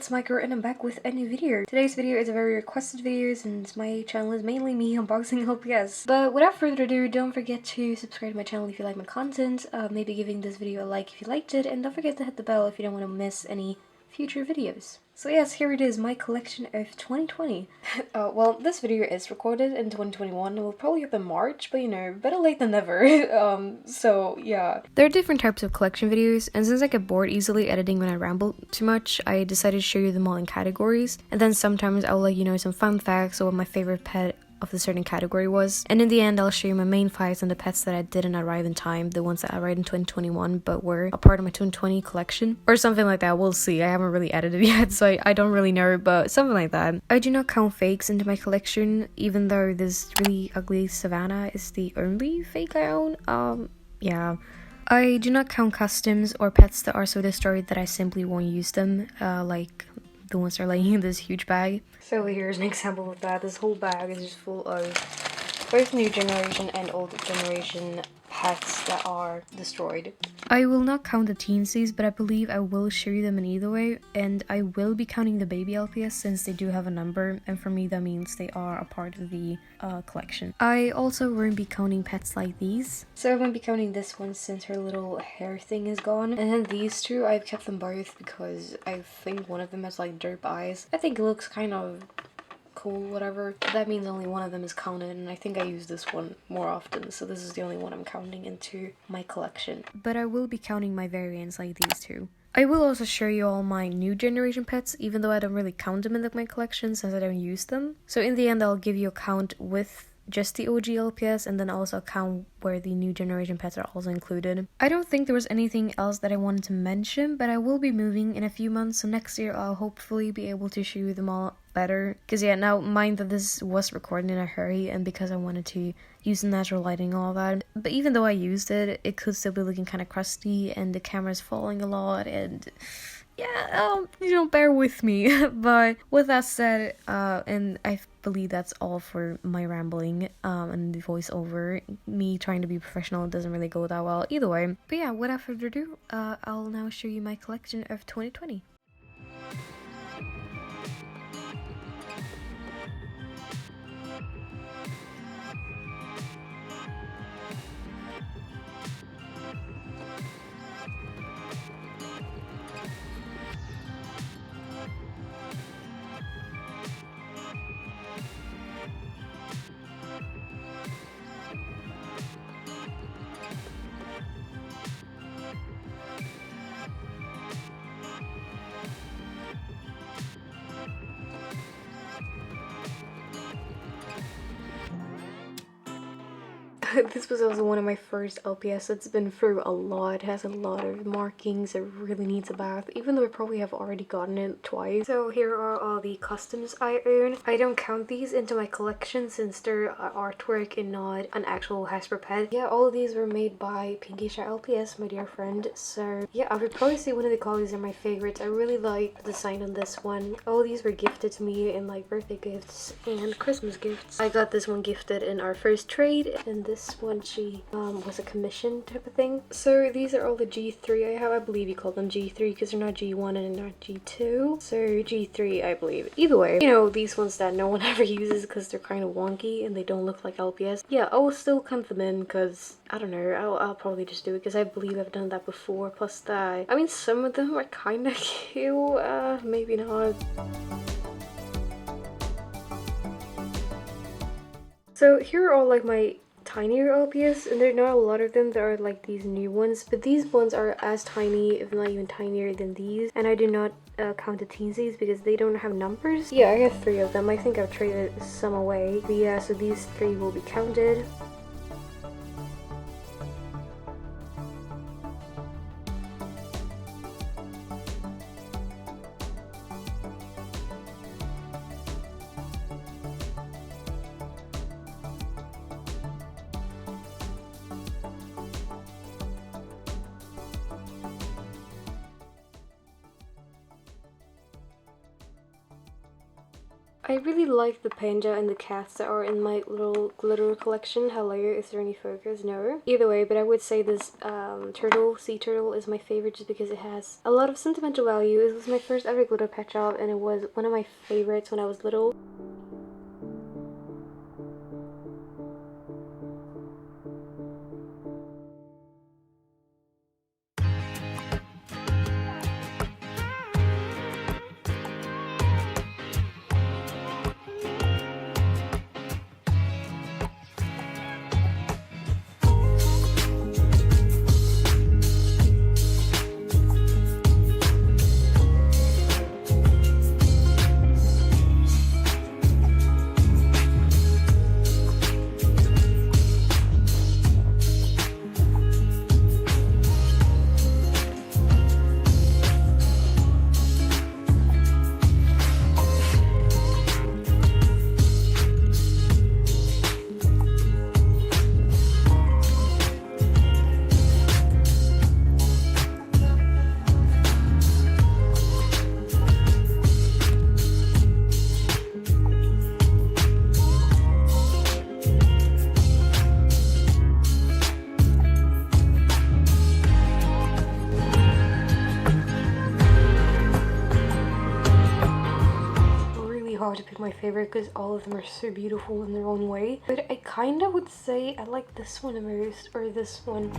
it's Micro and I'm back with a new video. Today's video is a very requested video since my channel is mainly me unboxing LPS. But without further ado, don't forget to subscribe to my channel if you like my content, maybe giving this video a like if you liked it, and don't forget to hit the bell if you don't want to miss any future videos. So yes, here it is, my collection of 2020. Well, this video is recorded in 2021 and will probably up in March, but you know, better late than never. So yeah. There are different types of collection videos, and since I get bored easily editing when I ramble too much, I decided to show you them all in categories, and then sometimes I'll let you know some fun facts or what my favorite pet of the certain category was, and in the end I'll show you my main finds and the pets that I didn't arrive in time, the ones that arrived in 2021 but were a part of my 2020 collection or something like that. We'll see. I haven't really edited yet, so I don't really know, but something like that. I do not count fakes into my collection, even though this really ugly Savannah is the only fake I own. Yeah. I do not count customs or pets that are so destroyed that I simply won't use them, like the ones that are laying in this huge bag. So here's an example of that. This whole bag is just full of both new generation and old generation pets that are destroyed. I will not count the teensies, but I believe I will show you them in either way, and I will be counting the baby LPS since they do have a number, and for me that means they are a part of the collection. I also won't be counting pets like these. So I won't be counting this one since her little hair thing is gone, and then these two I've kept them both because I think one of them has like derp eyes. I think it looks kind of cool, whatever. That means only one of them is counted, and I think I use this one more often, so this is the only one I'm counting into my collection. But I will be counting my variants like these two. I will also show you all my new generation pets, even though I don't really count them in my collection since I don't use them. So in the end I'll give you a count with just the OG LPS, and then also a count where the new generation pets are also included. I don't think there was anything else that I wanted to mention, but I will be moving in a few months, so next year I'll hopefully be able to show you them all better. Because yeah, now mind that this was recorded in a hurry and because I wanted to use the natural lighting and all that, but even though I used it, it could still be looking kind of crusty and the camera's falling a lot, and yeah, you know, bear with me. But with that said, and I believe that's all for my rambling and the voiceover. Me trying to be professional doesn't really go that well either way. But yeah, without further ado, I'll now show you my collection of 2020. This was also one of my first LPS. It's been through a lot. It has a lot of markings. It really needs a bath, even though I probably have already gotten it twice. So here are all the customs I own. I don't count these into my collection since they're artwork and not an actual Hasper pet. Yeah, all of these were made by Pinkisha LPS, my dear friend. So yeah, I would probably say one of the collies are my favorites. I really like the design on this one. All of these were gifted to me in like birthday gifts and Christmas gifts. I got this one gifted in our first trade, and this one she was a commission type of thing. So these are all the G3 I have. I believe you call them G3 because they're not G1 and not G2. So G3 I believe. Either way, you know, these ones that no one ever uses because they're kind of wonky and they don't look like LPS. Yeah, I will still count them in because I don't know, I'll probably just do it because I believe I've done that before. Plus that, I mean, some of them are kind of cute, maybe not. So here are all like my tinier LPS, and there are not a lot of them. There are like these new ones, but these ones are as tiny, if not even tinier than these, and I do not count the teensies because they don't have numbers. Yeah, I have 3 of them. I think I've traded some away, but yeah, so these 3 will be counted. I really like the panda and the cats that are in my little glitter collection. Hello, is there any focus? No. Either way, but I would say this sea turtle is my favorite just because it has a lot of sentimental value. It was my first ever glitter pet shop and it was one of my favorites when I was little. Hard to pick my favorite because all of them are so beautiful in their own way, but I kind of would say I like this one the most, or this one.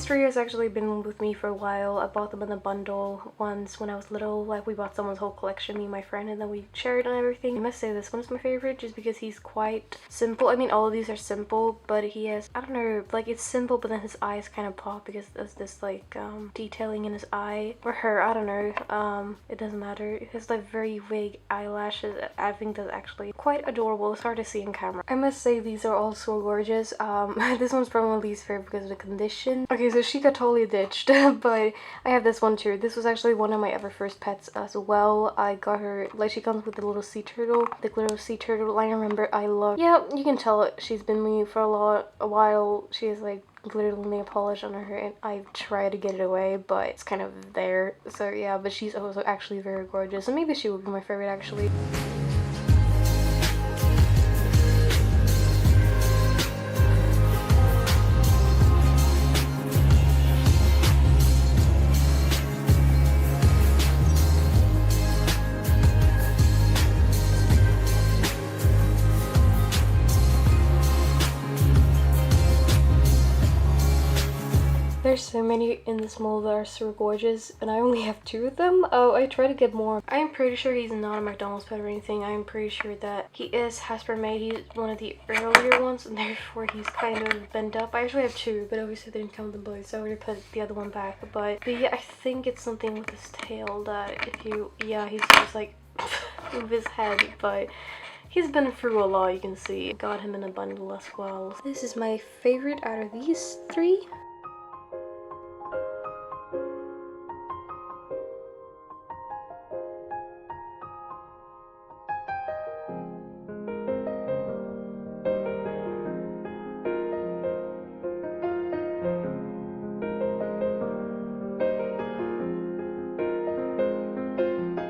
Three has actually been with me for a while. I bought them in a bundle once when I was little. Like, we bought someone's whole collection, me and my friend, and then we shared on everything. I must say this one's my favorite just because he's quite simple. I mean, all of these are simple, but he has, I don't know, like, it's simple, but then his eyes kind of pop because there's this like detailing in his eye, or her, I don't know. It doesn't matter. It has like very big eyelashes. I think that's actually quite adorable. It's hard to see in camera. I must say these are all so gorgeous. This one's probably my least favorite because of the condition. Okay, so she got totally ditched, but I have this one too. This was actually one of my ever first pets as well. I got her, like, she comes with the little sea turtle, the glitter sea turtle. I remember I love, yeah, you can tell it. She's been with me for a while. She has like glitter nail polish on her and I try to get it away, but it's kind of there. So yeah, but she's also actually very gorgeous, and maybe she would be my favorite actually. There's so many in this mold that are so gorgeous, and I only have 2 of them. Oh, I try to get more. I am pretty sure he's not a McDonald's pet or anything. I am pretty sure that he is Hasbro made. He's one of the earlier ones, and therefore he's kind of bent up. I actually have 2, but obviously they didn't count them both, so I already put the other one back. But yeah, I think it's something with his tail that if you, yeah, he's just like move his head, but he's been through a lot, you can see. Got him in a bundle as well. This is my favorite out of these 3.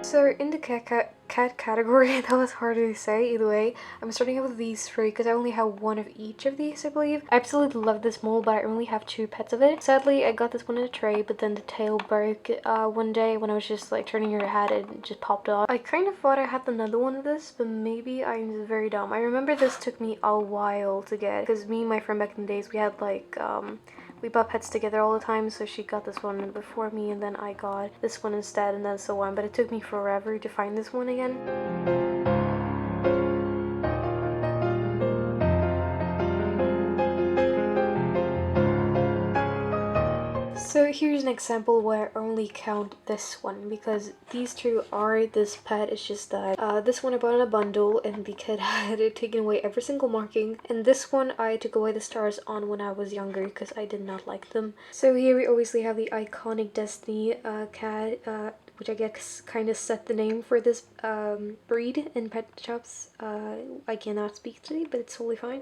So in the cat category, that was hard to say. Either way, I'm starting out with these 3 because I only have 1 of each of these, I believe. I absolutely love this mold, but I only have 2 pets of it. Sadly, I got this one in a tray, but then the tail broke one day when I was just like turning her head and it just popped off. I kind of thought I had another one of this, but maybe I'm very dumb. I remember this took me a while to get because me and my friend back in the days, we had like we bought pets together all the time, so she got this one before me and then I got this one instead, and then so on, but it took me forever to find this one again. So here's an example where I only count this one because these two are this pet. It's just that this one I bought in a bundle and the kid had it taken away every single marking, and this one I took away the stars on when I was younger because I did not like them. So here we obviously have the iconic Destiny cat, which I guess kind of set the name for this breed in pet shops. I cannot speak today, but it's totally fine.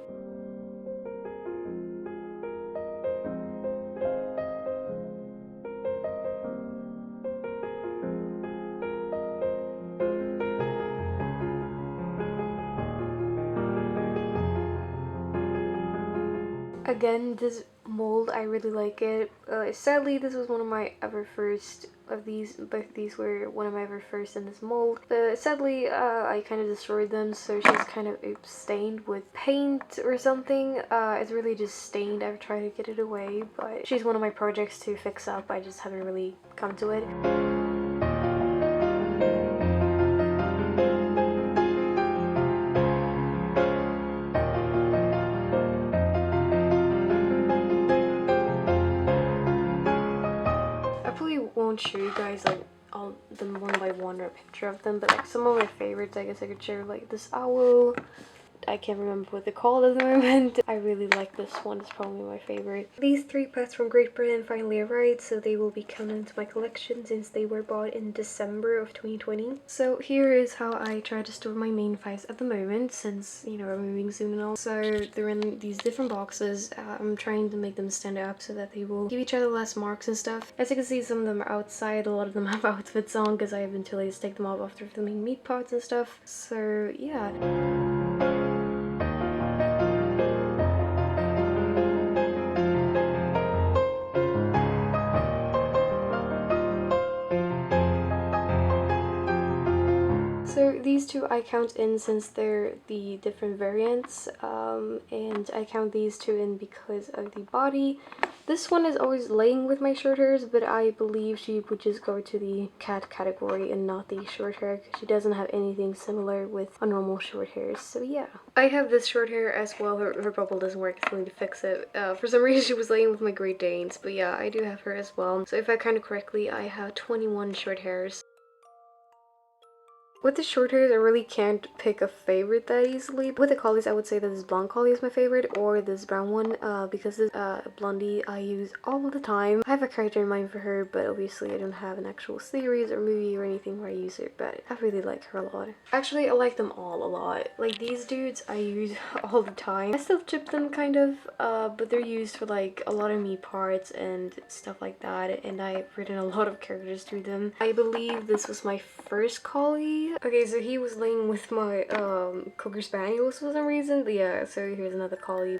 Again, this mold, I really like it. Sadly, this was one of my ever first of these. Both of these were one of my ever first in this mold. But sadly, I kind of destroyed them, so she's kind of stained with paint or something. It's really just stained. I've tried to get it away, but she's one of my projects to fix up. I just haven't really come to it. Won't show you guys like all them one by one or a picture of them, but like some of my favorites I guess I could share, like this owl. I can't remember what they're called at the moment. I really like this one. It's probably my favorite. These three pets from Great Britain finally arrived, so they will be coming into my collection since they were bought in December of 2020. So here is how I try to store my main fives at the moment, since, you know, I'm moving soon and all. So they're in these different boxes. I'm trying to make them stand up so that they will give each other less marks and stuff. As you can see, some of them are outside. A lot of them have outfits on because I have been too lazy to take them off after filming meat pots and stuff. So yeah. So these two I count in since they're the different variants, and I count these two in because of the body. This one is always laying with my short hairs, but I believe she would just go to the cat category and not the short hair because she doesn't have anything similar with a normal short hairs. So yeah. I have this short hair as well. Her bubble doesn't work. I still need to fix it. For some reason she was laying with my Great Danes, but yeah, I do have her as well. So if I count it correctly, I have 21 short hairs. With the short hairs, I really can't pick a favorite that easily. With the collies, I would say that this blonde collie is my favorite, or this brown one, because this blondie I use all the time. I have a character in mind for her, but obviously I don't have an actual series or movie or anything where I use her, but I really like her a lot. Actually, I like them all a lot. Like these dudes, I use all the time. I still chip them kind of, but they're used for like a lot of meat parts and stuff like that, and I've written a lot of characters through them. I believe this was my first collie. Okay, so he was laying with my Cocker Spaniels for some reason. But yeah, so here's another collie.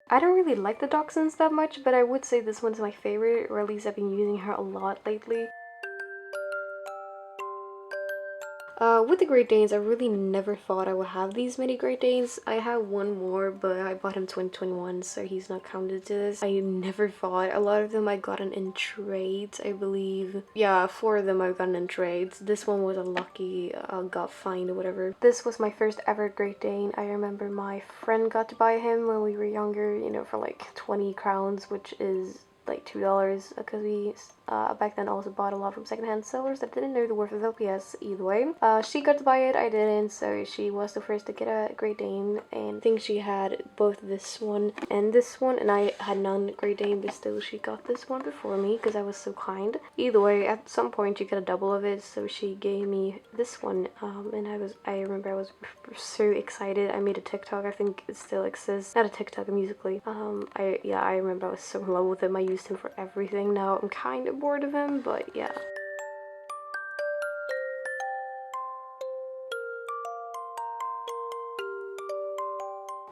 I don't really like the dachshunds that much, but I would say this one's my favorite, or at least I've been using her a lot lately. With the Great Danes, I really never thought I would have these many Great Danes. I have one more, but I bought him 2021, so he's not counted to this. I never thought. A lot of them I gotten in trades, I believe. Yeah, 4 of them I've gotten in trades. This one was a lucky got find or whatever. This was my first ever Great Dane. I remember my friend got to buy him when we were younger, you know, for like 20 crowns, which is like $2, because we back then also bought a lot from secondhand sellers that didn't know the worth of LPS either way. She got to buy it, I didn't, so she was the first to get a Great Dane, and I think she had both this one, and I had none Great Dane, but still she got this one before me because I was so kind. Either way, at some point she got a double of it, so she gave me this one, and I remember I was so excited. I made a TikTok, I think it still exists, not a TikTok, a Musically. I remember I was so in love with him. I used him for everything. Now I'm kind of bored of him, but yeah.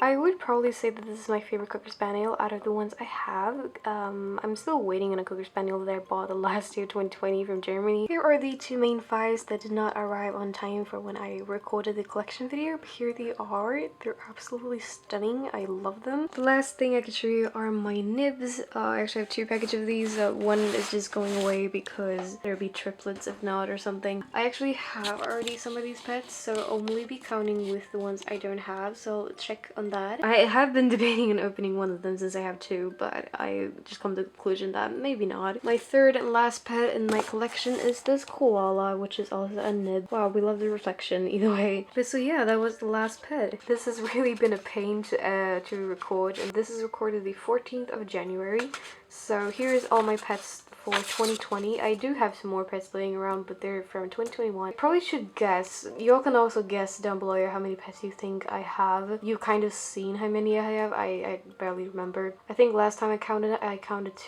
I would probably say that this is my favorite Cocker Spaniel out of the ones I have. I'm still waiting on a Cocker Spaniel that I bought the last year 2020 from Germany. Here are the two main fives that did not arrive on time for when I recorded the collection video, but here they are. They're absolutely stunning. I love them. The last thing I can show you are my nibs. I actually have two packages of these. One is just going away because there'll be triplets if not or something. I actually have already some of these pets, so I'll only be counting with the ones I don't have, so check on that. I have been debating on opening one of them since I have two, but I just come to the conclusion that maybe not. My third and last pet in my collection is this koala, which is also a nib. Wow, we love the reflection either way. But so yeah, that was the last pet. This has really been a pain to record, and this is recorded the 14th of January. So here's all my pets for 2020. I do have some more pets laying around, but they're from 2021. I probably should guess. Y'all can also guess down below how many pets you think I have. You've kind of seen how many I have. I barely remember. I think last time I counted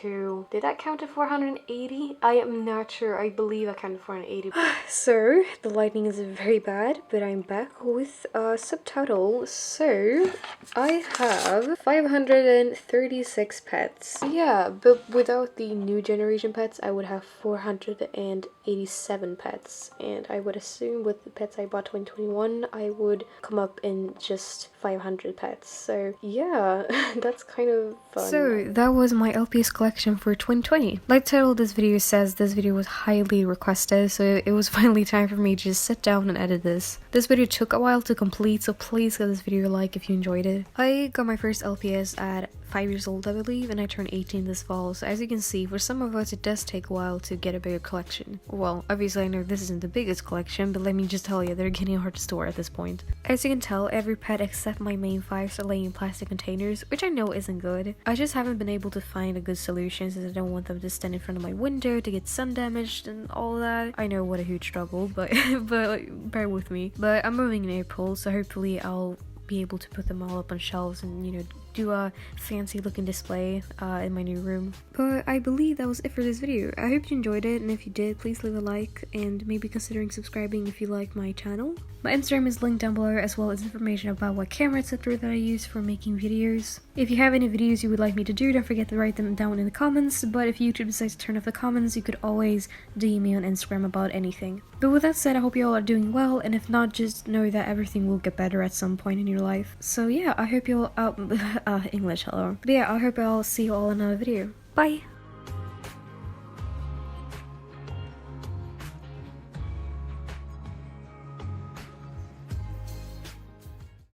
to... Did I count to 480? I am not sure. I believe I counted 480. So, the lighting is very bad, but I'm back with a subtitle. So, I have 536 pets. Yeah, but without the new generation pets, I would have 487 pets, and I would assume with the pets I bought 2021 I would come up in just 500 pets. So yeah, that's kind of fun. So that was my LPS collection for 2020. Like the title of this video says, this video was highly requested, so it was finally time for me to just sit down and edit this. This video took a while to complete, so please give this video a like if you enjoyed it. I got my first LPS at 5 years old, I believe, and I turned 18 this fall, so as you can see, for some of us it does take a while to get a bigger collection. Well, obviously I know this isn't the biggest collection, but let me just tell you, they're getting hard to store at this point. As you can tell, every pet except my main fives are laying in plastic containers, which I know isn't good. I just haven't been able to find a good solution since I don't want them to stand in front of my window to get sun damaged and all that. I know what a huge struggle, but bear with me. But I'm moving in April, so hopefully I'll be able to put them all up on shelves and, you know, do a fancy looking display in my new room. But I believe that was it for this video. I hope you enjoyed it, and if you did, please leave a like and maybe considering subscribing if you like my channel. My Instagram is linked down below, as well as information about what camera etc. that I use for making videos. If you have any videos you would like me to do, don't forget to write them down in the comments, but if YouTube decides to turn off the comments, you could always DM me on Instagram about anything. But with that said, I hope you all are doing well, and if not, just know that everything will get better at some point in your life. So yeah, I hope you all English, hello. But yeah, I hope I'll see you all in another video. Bye!